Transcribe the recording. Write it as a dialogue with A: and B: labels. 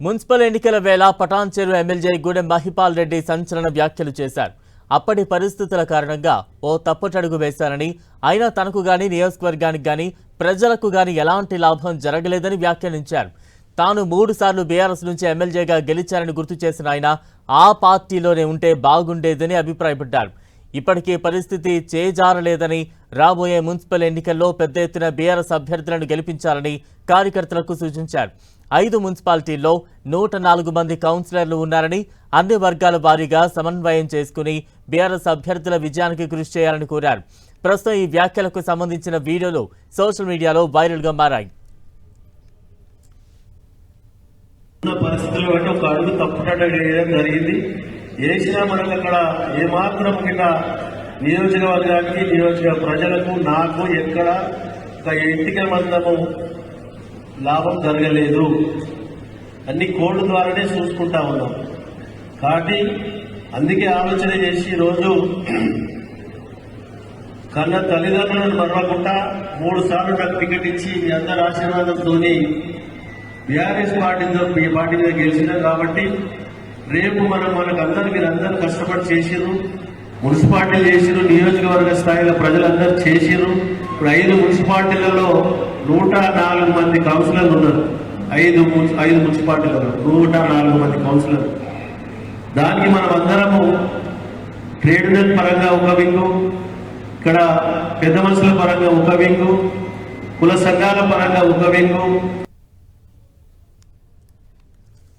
A: Municipal ఎన్నికల వేళ Patancheru MLA Gudem Mahipal Reddy సంచలన వ్యాఖ్యలు చేశారు. అప్పటి పరిస్థితుల కారణంగా ఓ తప్పటడుగు వేశారని, అయినా తనకు గాని నియోజకవర్గానికి గాని ప్రజలకు గాని ఎలాంటి లాభం జరగలేదని వ్యాఖ్యానించారు. తాను 3 సార్లు బీఆర్ఎస్ నుంచి ఎమ్మెల్యేగా గెలిచారని గుర్తు చేసిన ఆయన ఆ పార్టీలోనే ఉంటే బాగుండేదని అభిప్రాయపడ్డారు. ఇప్పటికీ పరిస్థితి చేజారలేదని, రాబోయే మున్సిపల్ ఎన్నికల్లో పెద్ద ఎత్తున బీఆర్ఎస్ అభ్యర్థులను గెలిపించాలని కార్యకర్తలకు సూచించారు. 5 మున్సిపాలిటీల్లో 104 మంది కౌన్సిలర్లు ఉన్నారని, అన్ని వర్గాల వారీగా సమన్వయం చేసుకుని బీఆర్ఎస్ అభ్యర్థుల విజయానికి కృషి చేయాలని కోరారు. ప్రస్తుతం ఈ వ్యాఖ్యలకు సంబంధించిన వీడియోలు సోషల్ మీడియాలో వైరల్గా మారాయి.
B: పరిస్థితులు బట్టి ఒక అడుగు తప్పుటట్టు జరిగింది. వేసినా మనకు అక్కడ ఏమాత్రం కింద నియోజకవర్గానికి నియోజక ప్రజలకు నాకు ఎక్కడ ఒక ఇంటికి మందము లాభం జరగలేదు. అన్ని కోడ్ల ద్వారానే చూసుకుంటా ఉన్నాం. కాబట్టి అందుకే ఆలోచన చేసి ఈరోజు కన్న తల్లిదండ్రులను మరవకుండా 3 సార్లు నాకు టికెట్ ఇచ్చి మీ అందరి ఆశీర్వాదంతో బీఆర్ఎస్ పార్టీ మీద గెలిచినాం. కాబట్టి రేపు మనకందరూ మీరందరూ కష్టపడి చేసిరు, మున్సిపాలిటీలు చేసిరు, నియోజకవర్గ స్థాయిలో ప్రజలందరూ చేసిరు. ఇప్పుడు 5 మున్సిపాలిటీలలో 104 మంది కౌన్సిలర్లు ఉన్నారు. 5 మున్సిపాలిటీలలో 104 మంది కౌన్సిలర్లు. దానికి మనం అందరము ట్రేడ్ యూనియన్ పరంగా ఒక వింగు, ఇక్కడ పెద్ద మనుషుల పరంగా ఒక వింగు, కుల సంఘాల పరంగా ఒక వింగు,